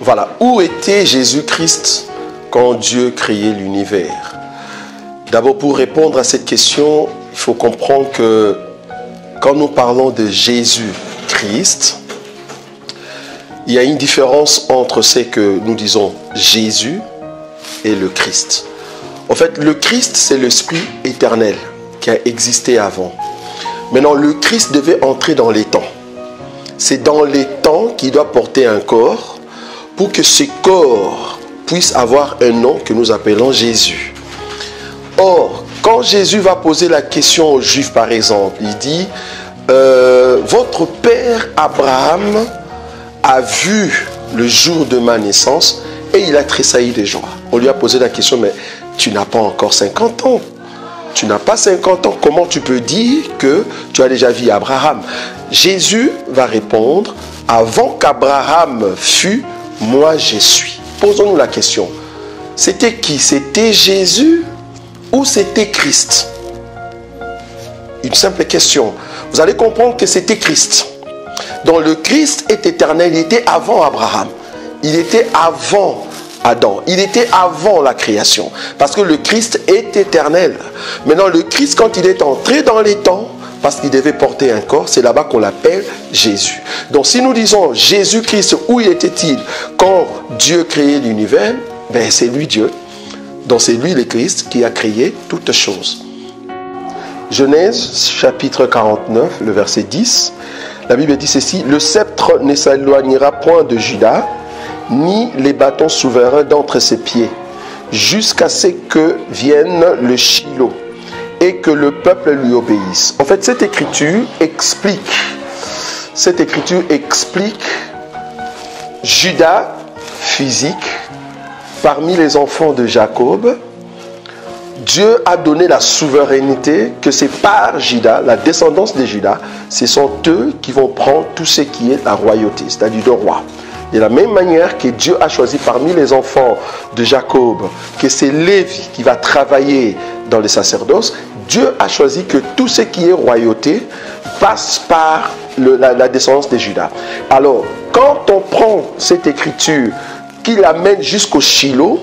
voilà, où était Jésus-Christ quand Dieu créait l'univers? D'abord, pour répondre à cette question, il faut comprendre que quand nous parlons de Jésus-Christ, il y a une différence entre ce que nous disons Jésus et le Christ. En fait, le Christ, c'est l'Esprit éternel qui a existé avant. Maintenant, le Christ devait entrer dans les temps. C'est dans les temps qu'il doit porter un corps pour que ce corps puisse avoir un nom que nous appelons Jésus. Or, quand Jésus va poser la question aux Juifs, par exemple, il dit votre père Abraham a vu le jour de ma naissance et il a tressailli de joie. On lui a posé la question, mais tu n'as pas encore 50 ans. Tu n'as pas 50 ans. Comment tu peux dire que tu as déjà vu Abraham? Jésus va répondre, avant qu'Abraham fût, moi je suis. Posons-nous la question. C'était qui? C'était Jésus ou c'était Christ? Une simple question. Vous allez comprendre que c'était Christ. Donc le Christ est éternel, il était avant Abraham. Il était avant Adam. Il était avant la création. Parce que le Christ est éternel. Maintenant, le Christ, quand il est entré dans les temps, parce qu'il devait porter un corps, c'est là-bas qu'on l'appelle Jésus. Donc si nous disons Jésus-Christ, où était-il quand Dieu créait l'univers? Ben, c'est lui Dieu. Donc c'est lui le Christ qui a créé toutes choses. Genèse chapitre 49, le verset 10. La Bible dit ceci: le sceptre ne s'éloignera point de Juda, ni les bâtons souverains d'entre ses pieds, jusqu'à ce que vienne le Shiloh, et que le peuple lui obéisse. En fait, cette écriture explique Juda physique parmi les enfants de Jacob. Dieu a donné la souveraineté que c'est par Juda, la descendance de Juda, ce sont eux qui vont prendre tout ce qui est la royauté, c'est-à-dire le roi. De la même manière que Dieu a choisi parmi les enfants de Jacob que c'est Lévi qui va travailler dans le sacerdoce, Dieu a choisi que tout ce qui est royauté passe par la descendance de Juda. Alors, quand on prend cette écriture qui l'amène jusqu'au Shiloh,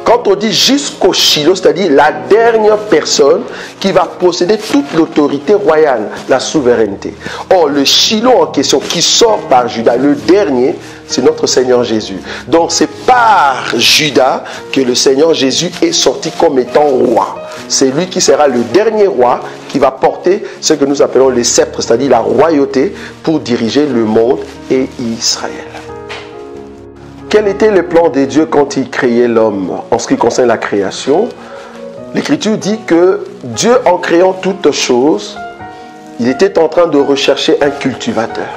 quand on dit jusqu'au Shiloh, c'est-à-dire la dernière personne qui va posséder toute l'autorité royale, la souveraineté. Or, le Shiloh en question qui sort par Juda, le dernier, c'est notre Seigneur Jésus. Donc, c'est par Juda que le Seigneur Jésus est sorti comme étant roi. C'est lui qui sera le dernier roi qui va porter ce que nous appelons les sceptres, c'est-à-dire la royauté pour diriger le monde et Israël. Quel était le plan de Dieu quand il créait l'homme en ce qui concerne la création? L'Écriture dit que Dieu, en créant toutes choses, il était en train de rechercher un cultivateur.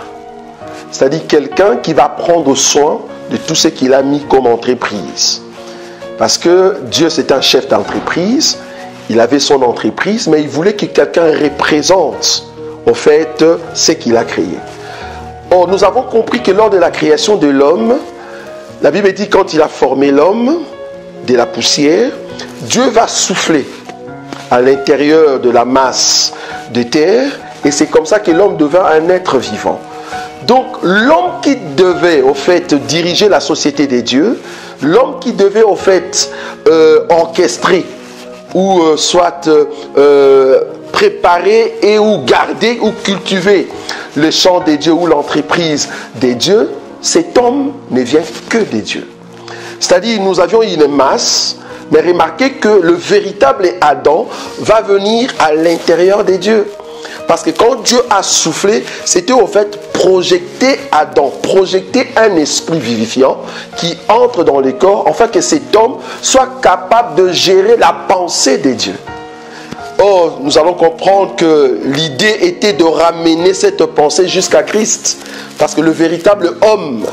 C'est-à-dire quelqu'un qui va prendre soin de tout ce qu'il a mis comme entreprise. Parce que Dieu, c'est un chef d'entreprise, il avait son entreprise, mais il voulait que quelqu'un représente, en fait, ce qu'il a créé. Or, nous avons compris que lors de la création de l'homme, la Bible dit quand il a formé l'homme de la poussière, Dieu va souffler à l'intérieur de la masse de terre et c'est comme ça que l'homme devint un être vivant. Donc l'homme qui devait au fait diriger la société des dieux, l'homme qui devait au fait orchestrer ou soit préparer et ou garder ou cultiver le champ des dieux ou l'entreprise des dieux, cet homme ne vient que des dieux. C'est-à-dire, nous avions une masse, mais remarquez que le véritable Adam va venir à l'intérieur des dieux. Parce que quand Dieu a soufflé, c'était au fait projeter Adam, projeter un esprit vivifiant qui entre dans les corps, afin que cet homme soit capable de gérer la pensée des dieux. Or, nous allons comprendre que l'idée était de ramener cette pensée jusqu'à Christ. Parce que le véritable homme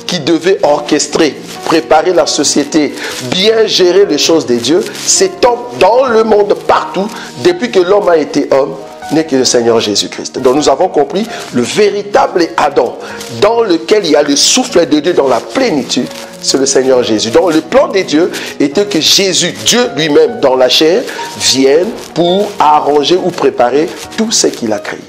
qui devait orchestrer, préparer la société, bien gérer les choses des dieux, cet homme dans le monde partout, depuis que l'homme a été homme, n'est que le Seigneur Jésus-Christ. Donc nous avons compris le véritable Adam, dans lequel il y a le souffle de Dieu dans la plénitude, c'est le Seigneur Jésus. Donc le plan de Dieu était que Jésus, Dieu lui-même dans la chair, vienne pour arranger ou préparer tout ce qu'il a créé.